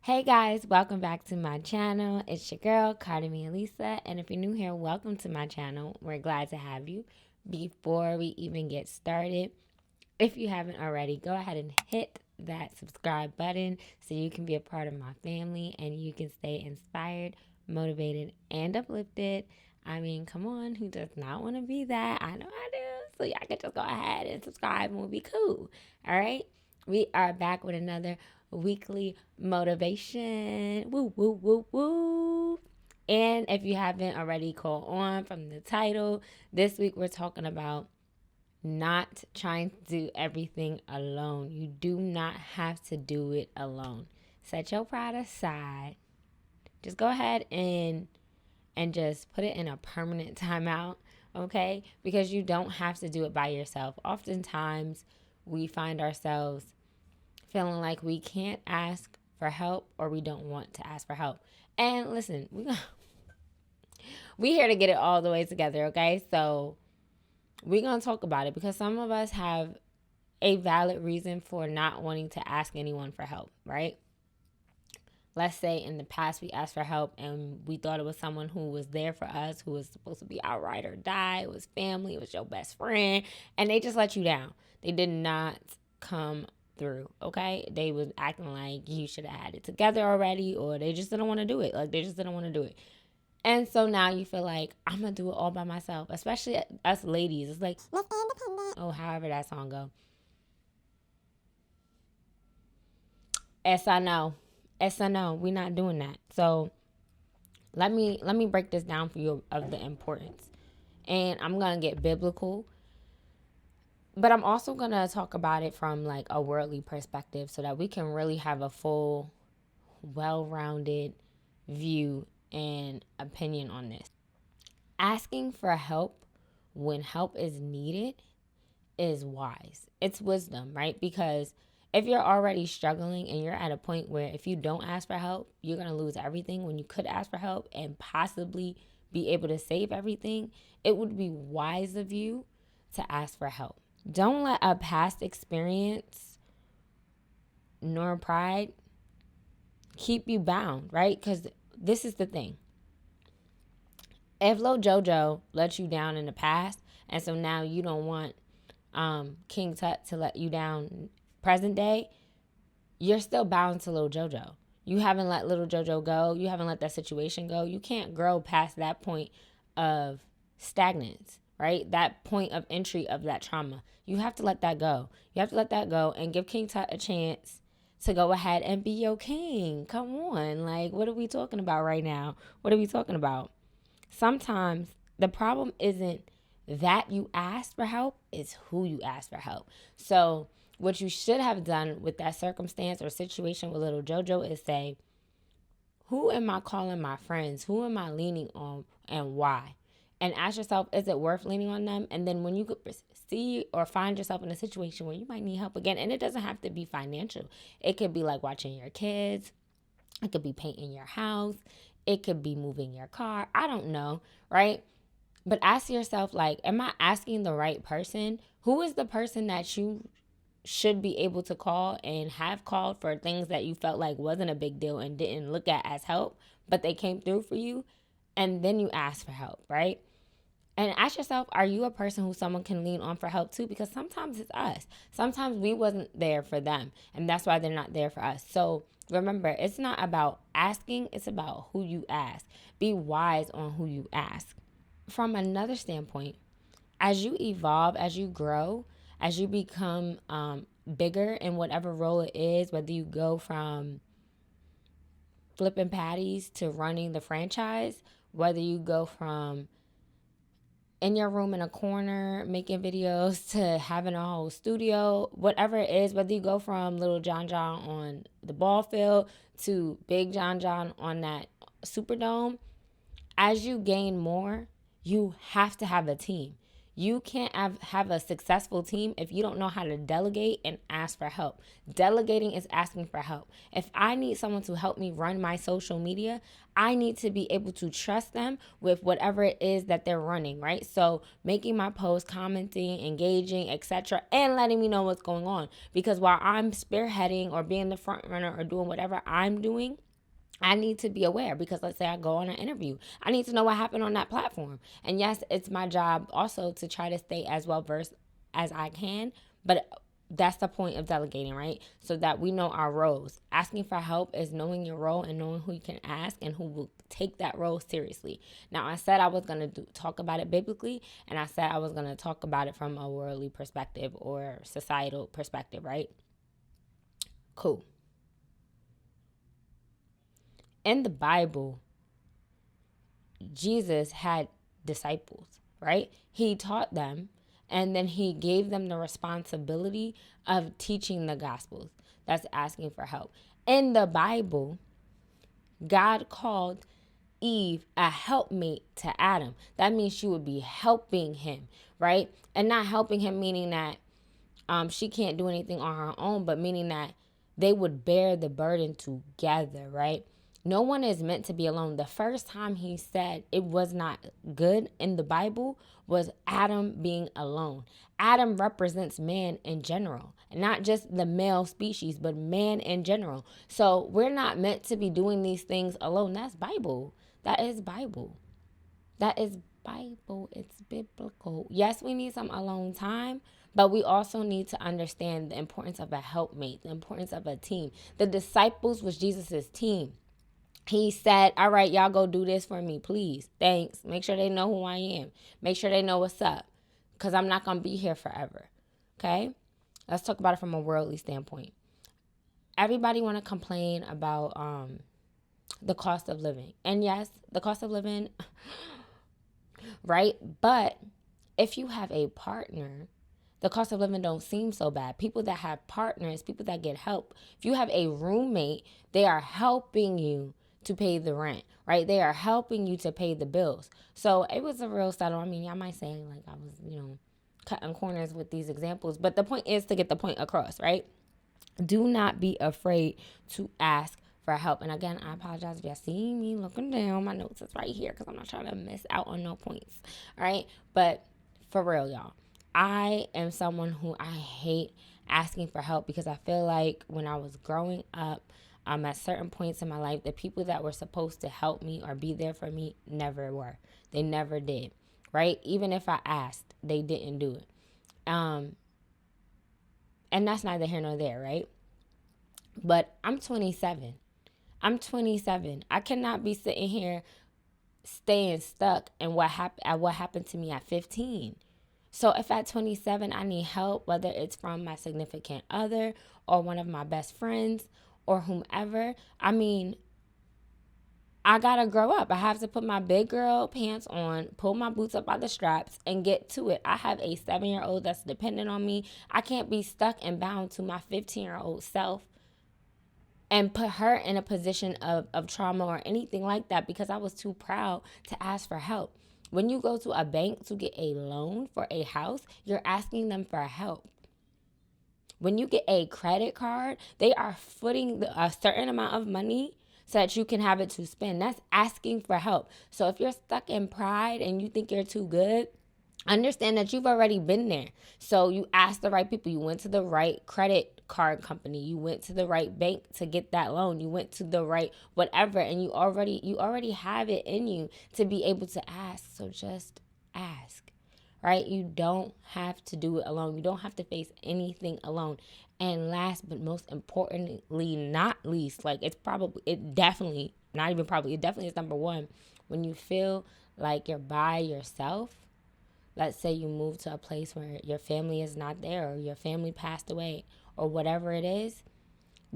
Hey guys, welcome back to my channel. It's your girl, Carter Me Elisa, and if you're new here, welcome to my channel. We're glad to have you. Before we even get started, if you haven't already, go ahead and hit that subscribe button so you can be a part of my family and you can stay inspired, motivated, and uplifted. I mean, come on, who does not want to be that? I know I do. So y'all can just go ahead and subscribe and we'll be cool. All right? We are back with another weekly motivation. Woo, woo, woo, woo. And if you haven't already caught on from the title, this week we're talking about not trying to do everything alone. You do not have to do it alone. Set your pride aside. Just go ahead and just put it in a permanent timeout, okay? Because you don't have to do it by yourself. Oftentimes, we find ourselves feeling like we can't ask for help or we don't want to ask for help. And listen, we here to get it all the way together, okay? So we're going to talk about it because some of us have a valid reason for not wanting to ask anyone for help, right? Let's say in the past we asked for help and we thought it was someone who was there for us, who was supposed to be our ride or die. It was family, it was your best friend, and they just let you down. They did not come through, okay? They was acting like you should have had it together already, or they just didn't want to do it. Like they just didn't want to do it. And so now you feel like I'm gonna do it all by myself, especially us ladies. It's like Miss Independent. Oh, however that song go. Yes, I know. Yes, I know. We're not doing that. So let me break this down for you of the importance. And I'm gonna get biblical, but I'm also gonna talk about it from like a worldly perspective so that we can really have a full, well-rounded view and opinion on this. Asking for help when help is needed is wise. It's wisdom, right? Because if you're already struggling and you're at a point where if you don't ask for help, you're going to lose everything when you could ask for help and possibly be able to save everything, it would be wise of you to ask for help. Don't let a past experience nor pride keep you bound, right? Because this is the thing. If Lil JoJo let you down in the past, and so now you don't want King Tut to let you down present day, you're still bound to Lil JoJo. You haven't let Little JoJo go. You haven't let that situation go. You can't grow past that point of stagnance, right? That point of entry of that trauma. You have to let that go. You have to let that go and give King Tut a chance to go ahead and be your king. Come on. Like, what are we talking about right now? What are we talking about? Sometimes the problem isn't that you asked for help, it's who you asked for help. So what you should have done with that circumstance or situation with Little JoJo is say, who am I calling my friends? Who am I leaning on and why? And ask yourself, is it worth leaning on them? And then when you could see or find yourself in a situation where you might need help again, and it doesn't have to be financial. It could be like watching your kids. It could be painting your house. It could be moving your car. I don't know, right? But ask yourself, like, am I asking the right person? Who is the person that you should be able to call and have called for things that you felt like wasn't a big deal and didn't look at as help, but they came through for you? And then you ask for help, right? And ask yourself, are you a person who someone can lean on for help too? Because sometimes it's us. Sometimes we wasn't there for them, and that's why they're not there for us. So remember, it's not about asking, it's about who you ask. Be wise on who you ask. From another standpoint, as you evolve, as you grow, as you become bigger in whatever role it is, whether you go from flipping patties to running the franchise, whether you go from in your room in a corner making videos to having a whole studio, whatever it is, whether you go from little John John on the ball field to big John John on that Superdome, as you gain more, you have to have a team. You can't have a successful team if you don't know how to delegate and ask for help. Delegating is asking for help. If I need someone to help me run my social media, I need to be able to trust them with whatever it is that they're running, right? So making my posts, commenting, engaging, etc., and letting me know what's going on. Because while I'm spearheading or being the front runner or doing whatever I'm doing, I need to be aware, because let's say I go on an interview. I need to know what happened on that platform. And yes, it's my job also to try to stay as well versed as I can, but that's the point of delegating, right? So that we know our roles. Asking for help is knowing your role and knowing who you can ask and who will take that role seriously. Now, I said I was going to talk about it biblically, and I said I was going to talk about it from a worldly perspective or societal perspective, right? Cool. In the Bible, Jesus had disciples, right? He taught them, and then he gave them the responsibility of teaching the gospels. That's asking for help. In the Bible, God called Eve a helpmate to Adam. That means she would be helping him, right? And not helping him meaning that she can't do anything on her own, but meaning that they would bear the burden together, right? No one is meant to be alone. The first time he said it was not good in the Bible was Adam being alone. Adam represents man in general, not just the male species, but man in general. So we're not meant to be doing these things alone. That's Bible. That is Bible. That is Bible. It's biblical. Yes, we need some alone time, but we also need to understand the importance of a helpmate, the importance of a team. The disciples was Jesus's team. He said, all right, y'all go do this for me, please. Thanks. Make sure they know who I am. Make sure they know what's up, because I'm not going to be here forever. Okay? Let's talk about it from a worldly standpoint. Everybody want to complain about the cost of living. And yes, the cost of living, right? But if you have a partner, the cost of living don't seem so bad. People that have partners, people that get help. If you have a roommate, they are helping you to pay the rent, right? They are helping you to pay the bills. So it was a real settle. I mean, y'all might say like I was, cutting corners with these examples, but the point is to get the point across, right? Do not be afraid to ask for help. And again, I apologize if y'all see me looking down. My notes is right here because I'm not trying to miss out on no points. All right. But for real, y'all, I am someone who I hate asking for help, because I feel like when I was growing up, at certain points in my life, the people that were supposed to help me or be there for me never were. They never did, right? Even if I asked, they didn't do it. And that's neither here nor there, right? But I'm 27. I'm 27. I cannot be sitting here staying stuck in what happened to me at 15. So if at 27 I need help, whether it's from my significant other or one of my best friends or whomever, I mean, I gotta grow up. I have to put my big girl pants on, pull my boots up by the straps, and get to it. I have a 7-year-old that's dependent on me. I can't be stuck and bound to my 15-year-old self and put her in a position of trauma or anything like that, because I was too proud to ask for help. When you go to a bank to get a loan for a house, you're asking them for help. When you get a credit card, they are footing a certain amount of money so that you can have it to spend. That's asking for help. So if you're stuck in pride and you think you're too good, understand that you've already been there. So you asked the right people. You went to the right credit card company. You went to the right bank to get that loan. You went to the right whatever, and you already have it in you to be able to ask. So just ask, right? You don't have to do it alone. You don't have to face anything alone. And last but most importantly, not least, like it definitely is number one. When you feel like you're by yourself, let's say you move to a place where your family is not there, or your family passed away, or whatever it is,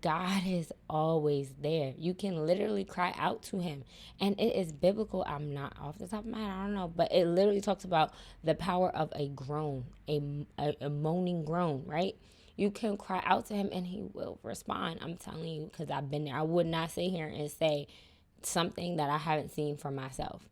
God is always there. You can literally cry out to him. And it is biblical. I'm not off the top of my head, I don't know. But it literally talks about the power of a groan, a moaning groan, right? You can cry out to him and he will respond. I'm telling you, because I've been there. I would not sit here and say something that I haven't seen for myself.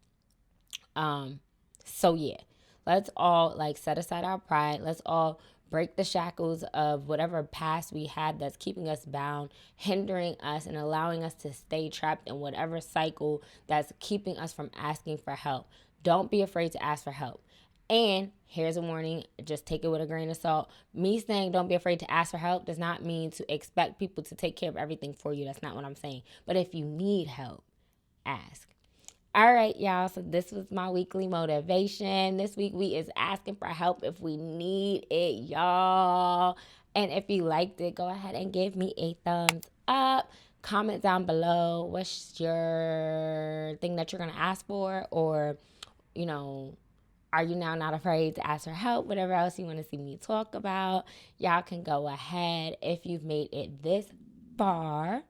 So yeah. Let's all like set aside our pride. Let's all break the shackles of whatever past we had that's keeping us bound, hindering us, and allowing us to stay trapped in whatever cycle that's keeping us from asking for help. Don't be afraid to ask for help. And here's a warning, just take it with a grain of salt. Me saying don't be afraid to ask for help does not mean to expect people to take care of everything for you. That's not what I'm saying. But if you need help, ask. All right, y'all. So this was my weekly motivation. This week we is asking for help if we need it, y'all. And if you liked it, go ahead and give me a thumbs up. Comment down below what's your thing that you're gonna ask for, or you know, are you now not afraid to ask for help? Whatever else you want to see me talk about, y'all can go ahead. If you've made it this far,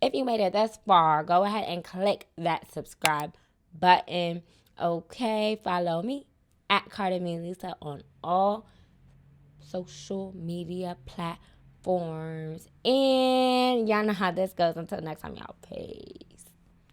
go ahead and click that subscribe button. Okay, follow me at Carter Me Lisa on all social media platforms. And y'all know how this goes. Until next time, y'all. Peace.